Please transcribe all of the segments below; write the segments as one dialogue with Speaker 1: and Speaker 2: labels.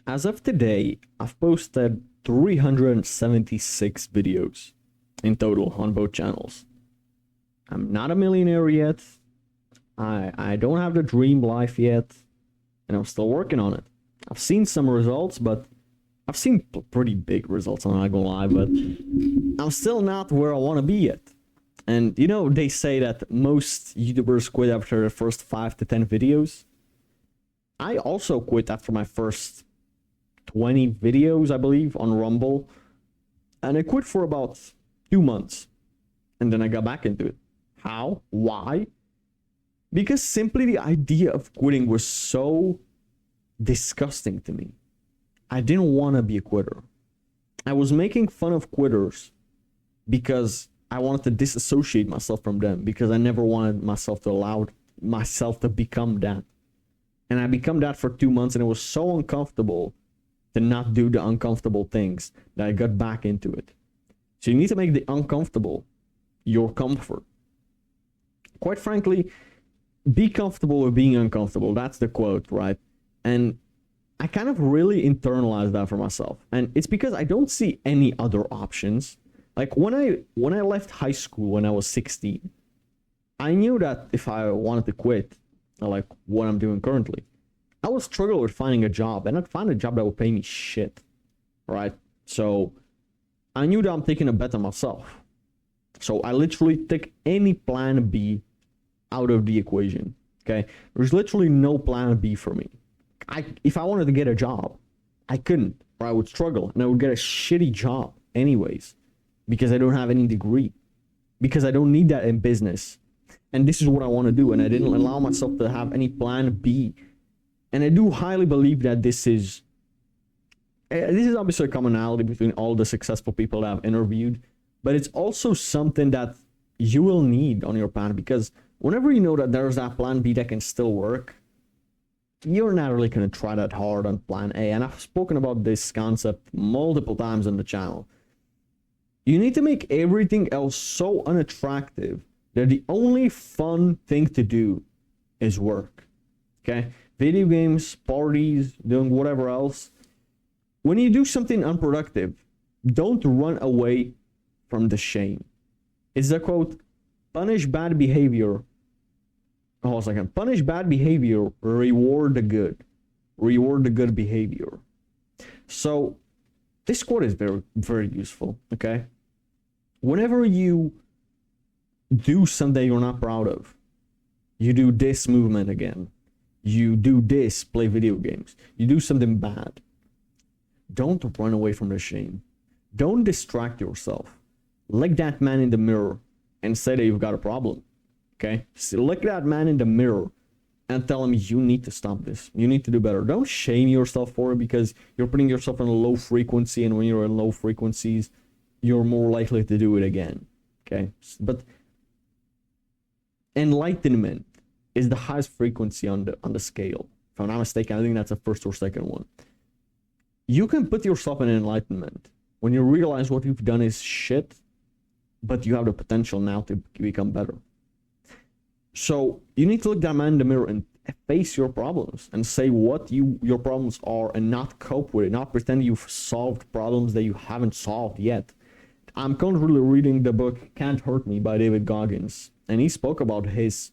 Speaker 1: As of today, I've posted 376 videos in total on both channels. I'm not a millionaire yet. I don't have the dream life yet, and I'm still working on it. I've seen some results, but I've seen pretty big results, I'm not gonna lie, but I'm still not where I want to be yet. And you know, they say that most YouTubers quit after the first 5 to 10 videos. I also quit after my first 20 videos, I believe, on Rumble. And I quit for about 2 months. And then I got back into it. How? Why? Because simply the idea of quitting was so disgusting to me. I didn't want to be a quitter. I was making fun of quitters because I wanted to disassociate myself from them, because I never wanted myself to allow myself to become that. And I become that for 2 months, and it was so uncomfortable to not do the uncomfortable things that I got back into it. So you need to make the uncomfortable your comfort. Quite frankly, be comfortable with being uncomfortable. That's the quote, right? And I kind of really internalized that for myself. And it's because I don't see any other options. Like when I left high school when I was 16, I knew that if I wanted to quit, like what I'm doing currently, I would struggle with finding a job, and I'd find a job that would pay me shit, right? So I knew that I'm taking a bet on myself. So I literally took any plan B out of the equation, okay? There's literally no plan B for me. If I wanted to get a job, I couldn't, or I would struggle, and I would get a shitty job anyways, because I don't have any degree, because I don't need that in business. And this is what I want to do, and I didn't allow myself to have any plan B. And I do highly believe that this is obviously a commonality between all the successful people that I've interviewed, but it's also something that you will need on your plan, because whenever you know that there's that plan B that can still work, you're not really going to try that hard on plan A. And I've spoken about this concept multiple times on the channel. You need to make everything else so unattractive that the only fun thing to do is work. Okay? Video games, parties, doing whatever else. When you do something unproductive, don't run away from the shame. It's a quote, punish bad behavior. Hold on a second. Punish bad behavior, reward the good. Reward the good behavior. So this quote is very, very useful, okay? Whenever you do something you're not proud of, you do this movement again, you do this, play video games, you do something bad, don't run away from the shame. Don't distract yourself. Look that man in the mirror and say that you've got a problem, okay? So look that man in the mirror and tell him you need to stop this. You need to do better. Don't shame yourself for it, because you're putting yourself in a low frequency, and when you're in low frequencies, you're more likely to do it again, okay? But enlightenment is the highest frequency on the scale. If I'm not mistaken, I think that's the first or second one. You can put yourself in enlightenment when you realize what you've done is shit, but you have the potential now to become better. So you need to look that man in the mirror and face your problems and say what your problems are, and not cope with it, not pretend you've solved problems that you haven't solved yet. I'm currently reading the book Can't Hurt Me by David Goggins, and he spoke about his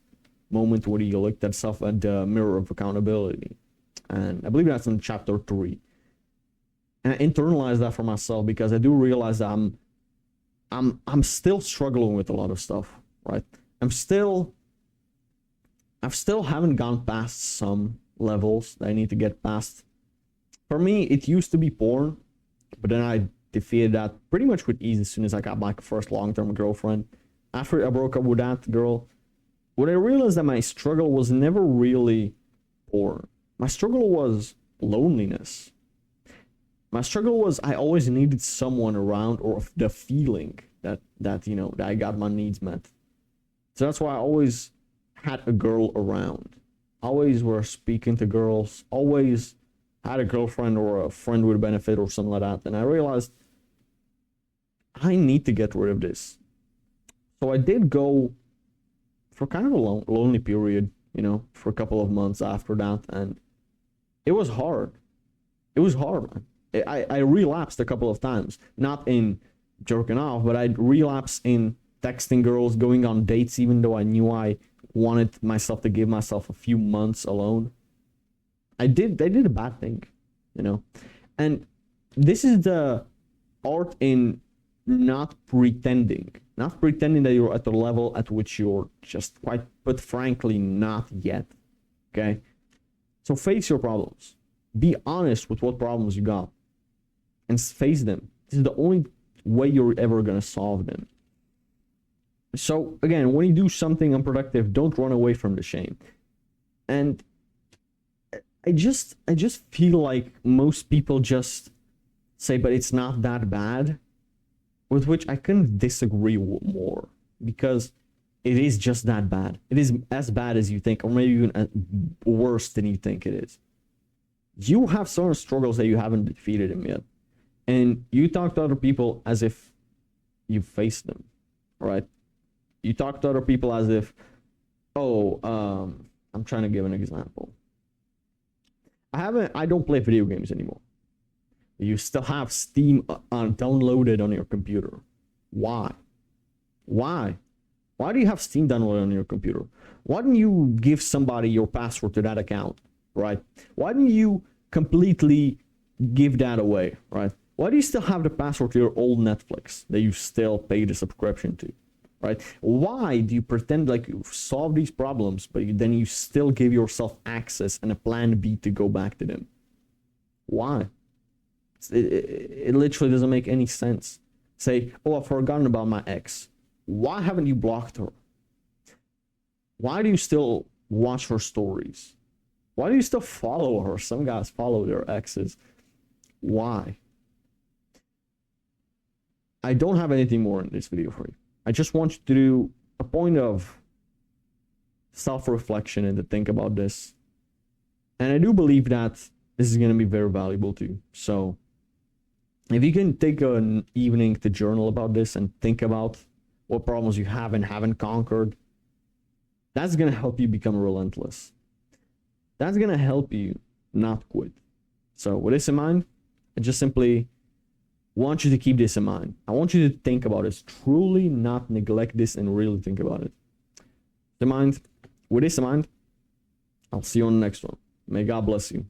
Speaker 1: moment where he looked at himself at the mirror of accountability, and I believe that's in chapter 3. And I internalized that for myself, because I do realize that I'm still struggling with a lot of stuff, right? I still haven't gone past some levels that I need to get past. For me, it used to be porn, but then I defeated that pretty much with ease as soon as I got my first long-term girlfriend. After I broke up with that girl, what I realized that my struggle was never really porn. My struggle was loneliness. My struggle was I always needed someone around, or the feeling that I got my needs met. So that's why I always had a girl around. Always were speaking to girls. Always had a girlfriend or a friend with a benefit or something like that. And I realized I need to get rid of this. So I did go for kind of a lonely period, for a couple of months after that. And it was hard. It was hard, man. I relapsed a couple of times, not in jerking off, but I relapsed in texting girls, going on dates, even though I knew I wanted myself to give myself a few months alone. I did a bad thing, you know. And this is the art in not pretending that you're at the level at which you're just quite, but frankly, not yet. Okay? So face your problems. Be honest with what problems you got and face them. This is the only way you're ever going to solve them. So again, when you do something unproductive, don't run away from the shame. And I just feel like most people just say, but it's not that bad, with which I couldn't disagree more, because it is just that bad. It is as bad as you think, or maybe even worse than you think it is. You have certain struggles that you haven't defeated them yet, and you talk to other people as if you've faced them, right? You talk to other people as if, I'm trying to give an example. I don't play video games anymore. You still have Steam downloaded on your computer. Why? Why do you have Steam downloaded on your computer? Why don't you give somebody your password to that account, right? Why don't you completely give that away, right? Why do you still have the password to your old Netflix that you still pay the subscription to, right? Why do you pretend like you've solved these problems, but then you still give yourself access and a plan B to go back to them? Why? It literally doesn't make any sense. Say, I've forgotten about my ex. Why haven't you blocked her? Why do you still watch her stories? Why do you still follow her? Some guys follow their exes. Why? I don't have anything more in this video for you. I just want you to do a point of self-reflection and to think about this. And I do believe that this is going to be very valuable to you. So if you can take an evening to journal about this and think about what problems you have and haven't conquered, that's going to help you become relentless. That's going to help you not quit. So with this in mind, I just simply want you to keep this in mind. I want you to think about this, truly not neglect this and really think about it. With this in mind, I'll see you on the next one. May God bless you.